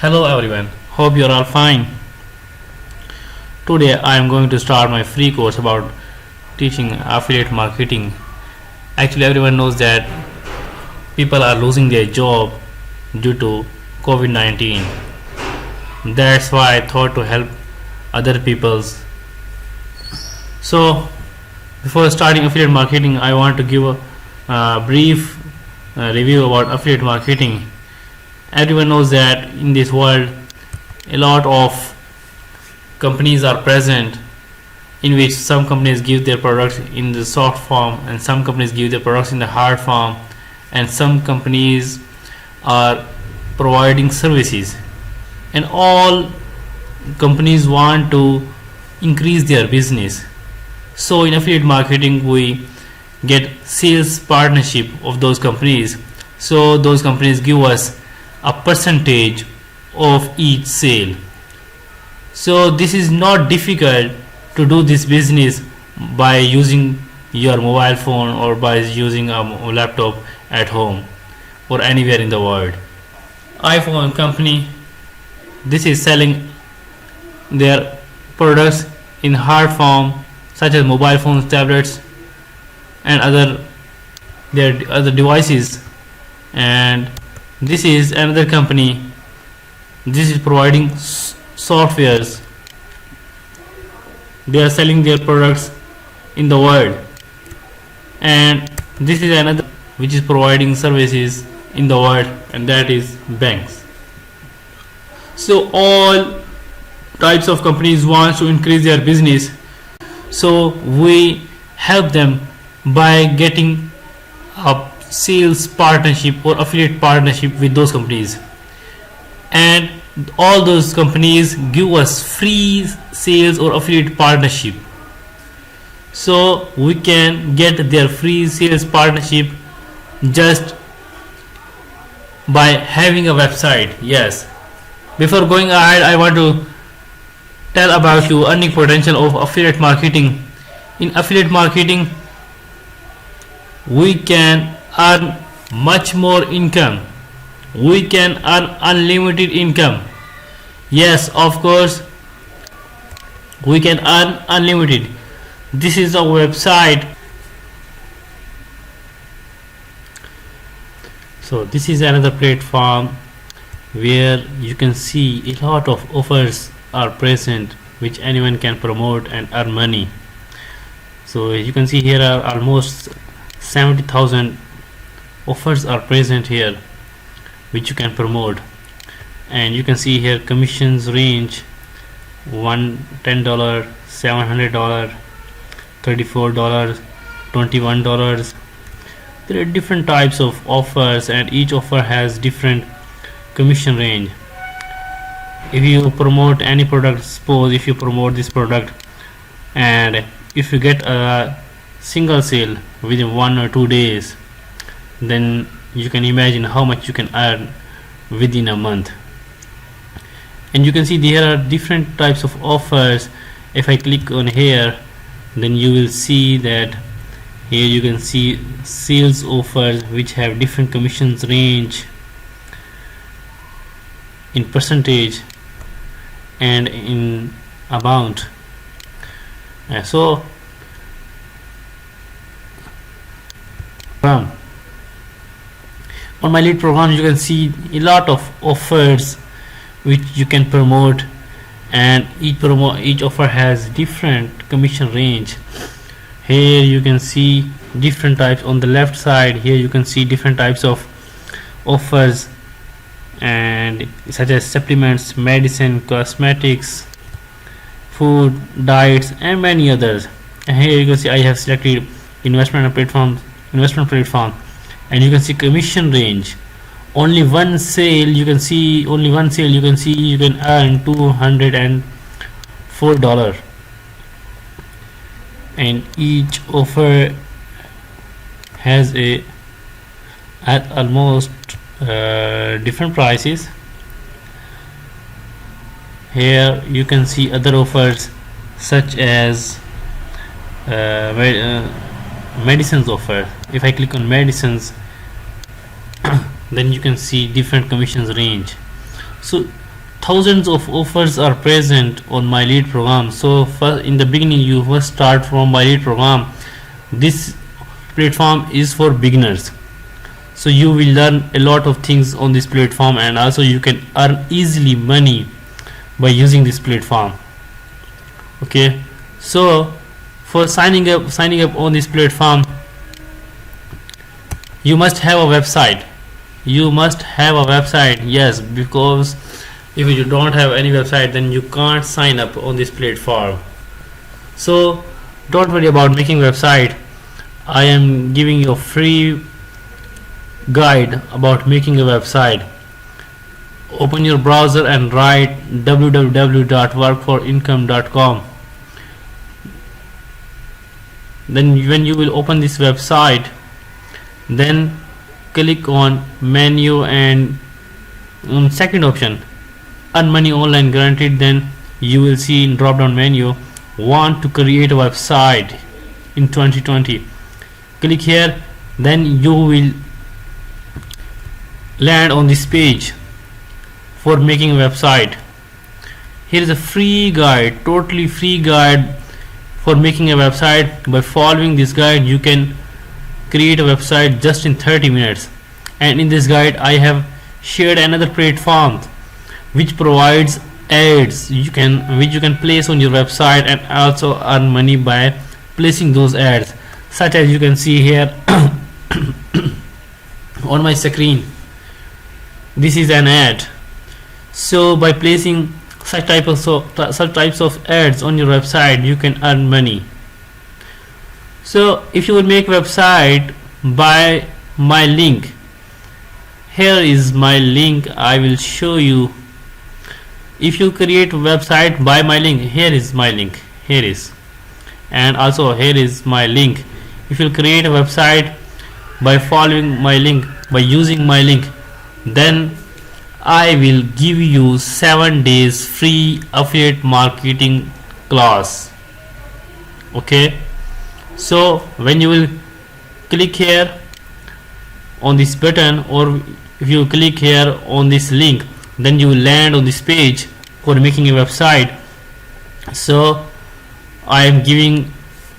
Hello everyone, hope you're all fine. Today I am going to start my free course about teaching affiliate marketing. Actually, everyone knows that people are losing their job due to COVID-19. That's why I thought to help other people's. So, before starting affiliate marketing, I want to give a brief review about affiliate marketing. Everyone knows that in this world a lot of companies are present, in which some companies give their products in the soft form and some companies give their products in the hard form, and some companies are providing services, and all companies want to increase their business. So in affiliate marketing we get sales partnership of those companies, so those companies give us a percentage of each sale. So this is not difficult to do this business by using your mobile phone or by using a laptop at home or anywhere in the world. iPhone company, this is selling their products in hard form such as mobile phones, tablets and other devices. And this is another company, this is providing softwares. They are selling their products in the world. And this is another which is providing services in the world, and that is banks. So all types of companies want to increase their business, so we help them by getting a sales partnership or affiliate partnership with those companies, and all those companies give us free sales or affiliate partnership. So we can get their free sales partnership just by having a website. Yes, before going ahead, I want to tell about you earning potential of affiliate marketing. In affiliate marketing we can earn much more income. We can earn unlimited income. Yes, of course we can earn unlimited. This is a website. So this is another platform where you can see a lot of offers are present which anyone can promote and earn money. So you can see here are almost 70,000 offers are present here which you can promote, and you can see here commissions range $10, $700, $34, $21. There are different types of offers and each offer has different commission range. If you promote any product, suppose if you promote this product and if you get a single sale within 1 or 2 days, then you can imagine how much you can earn within a month. And you can see there are different types of offers. If I click on here, then you will see that here you can see sales offers which have different commissions range in percentage and in amount. So on MyLead program you can see a lot of offers which you can promote, and each offer has different commission range. Here you can see different types. On the left side here you can see different types of offers, and such as supplements, medicine, cosmetics, food, diets and many others. And here you can see I have selected investment platform, and you can see commission range. Only one sale you can see you can earn $204, and each offer has at almost different prices. Here you can see other offers such as medicines offer. If I click on medicines, then you can see different commissions range. So thousands of offers are present on MyLead program. So first, in the beginning, you first start from MyLead program. This platform is for beginners, so you will learn a lot of things on this platform, and also you can earn easily money by using this platform. Okay, so for signing up on this platform, you must have a website. Yes, because if you don't have any website, then you can't sign up on this platform. So don't worry about making website. I am giving you a free guide about making a website. Open your browser and write www.workforincome.com. Then when you will open this website, then click on menu, and second option, earn money online guaranteed. Then you will see in drop down menu, want to create a website in 2020. Click here, then you will land on this page for making a website. Here is a free guide, totally free guide for making a website. By following this guide, you can create a website just in 30 minutes. And in this guide, I have shared another platform which provides ads which you can place on your website and also earn money by placing those ads, such as you can see here on my screen. This is an ad. So by placing such types of ads on your website, you can earn money. So if you will make website by my link, here is my link. I will show you. If you create website by my link, here is my link, here is, and also here is my link. If you create a website by following my link, by using my link, then I will give you 7 days free affiliate marketing class. Okay, so when you will click here on this button, or if you click here on this link, then you will land on this page for making a website. So I am giving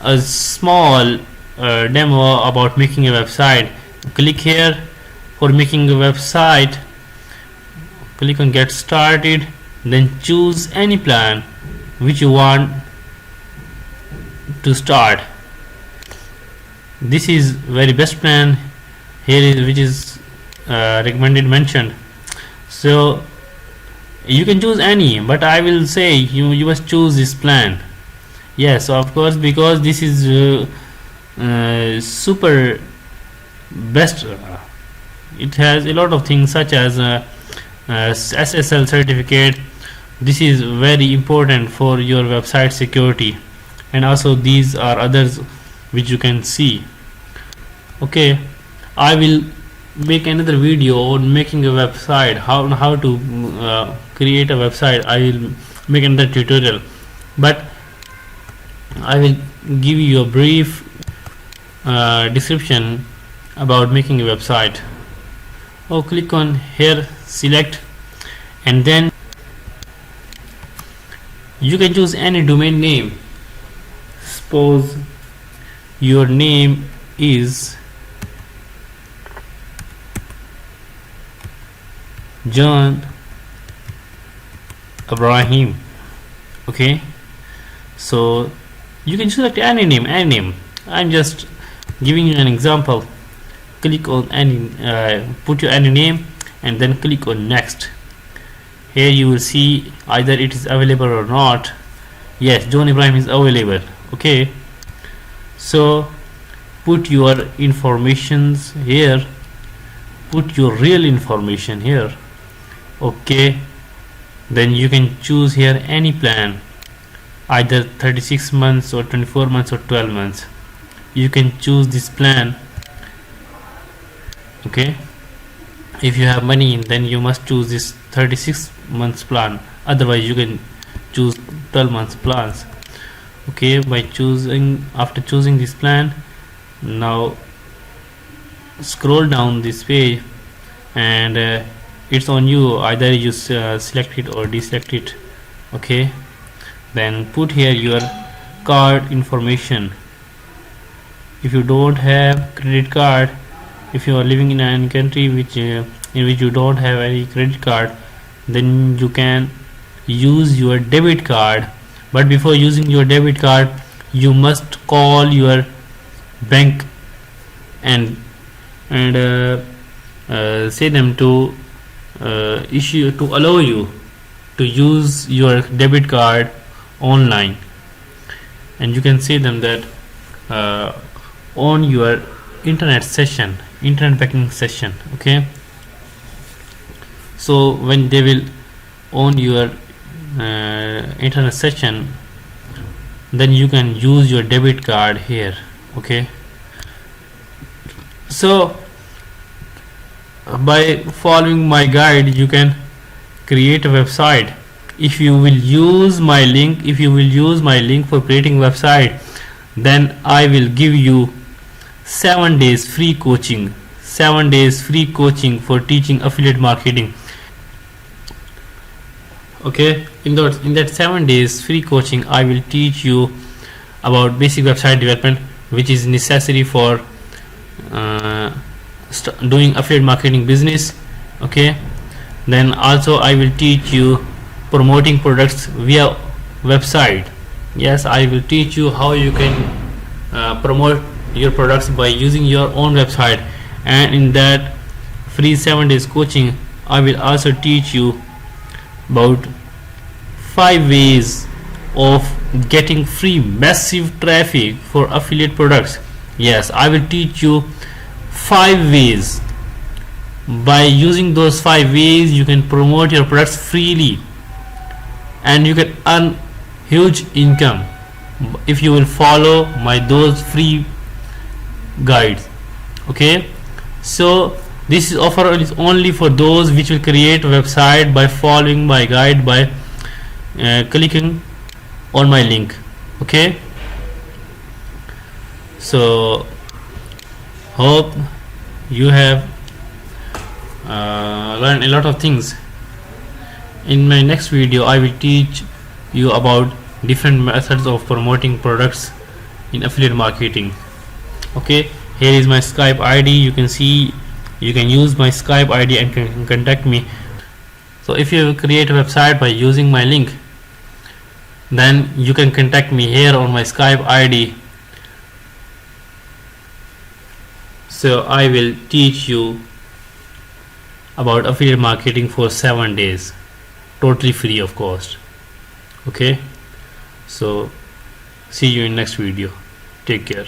a small demo about making a website. Click here for making a website, click on get started, then choose any plan which you want to start. This is very best plan here is which is recommended mentioned. So you can choose any, but I will say you must choose this plan. Yes, of course, because this is super best. It has a lot of things such as SSL certificate. This is very important for your website security, and also these are others which you can see. Okay, I will make another video on making a website, how to create a website. I will make another tutorial, but I will give you a brief description about making a website. Click on here, select, and then you can choose any domain name. Suppose your name is John Ibrahim. Okay, so you can select any name. I'm just giving you an example. Click on any put your any name and then click on next. Here you will see either it is available or not. Yes, John Ibrahim is available. Okay, so put your informations here, put your real information here. Okay, then you can choose here any plan, either 36 months or 24 months or 12 months. You can choose this plan. Okay, if you have money, then you must choose this 36 months plan, otherwise you can choose 12 months plans. Okay, after choosing this plan, now scroll down this page and it's on you, either you select it or deselect it. Okay, then put here your card information. If you don't have credit card, if you are living in a country which in which you don't have any credit card, then you can use your debit card. But before using your debit card, you must call your bank and say them to allow you to use your debit card online, and you can say them that on your internet banking session. Okay, so when they will on your internet session, then you can use your debit card here. Okay, so by following my guide, you can create a website. If you will use my link for creating website, then I will give you 7 days free coaching for teaching affiliate marketing. Okay, in that 7 days free coaching, I will teach you about basic website development, which is necessary for doing affiliate marketing business. Okay, then also I will teach you promoting products via website. Yes, I will teach you how you can promote your products by using your own website. And in that free 7 days coaching, I will also teach you about 5 ways of getting free massive traffic for affiliate products. Yes, I will teach you 5 ways. By using those 5 ways, you can promote your products freely and you can earn huge income if you will follow those free guides. Okay, so this offer is only for those which will create a website by following my guide, by clicking on my link. Okay, so hope you have learned a lot of things. In my next video, I will teach you about different methods of promoting products in affiliate marketing. Okay, here is my Skype ID. You can see, you can use my Skype ID and can contact me. So if you create a website by using my link, then you can contact me here on my Skype ID. So I will teach you about affiliate marketing for 7 days, totally free of cost. Okay, so see you in next video. Take care.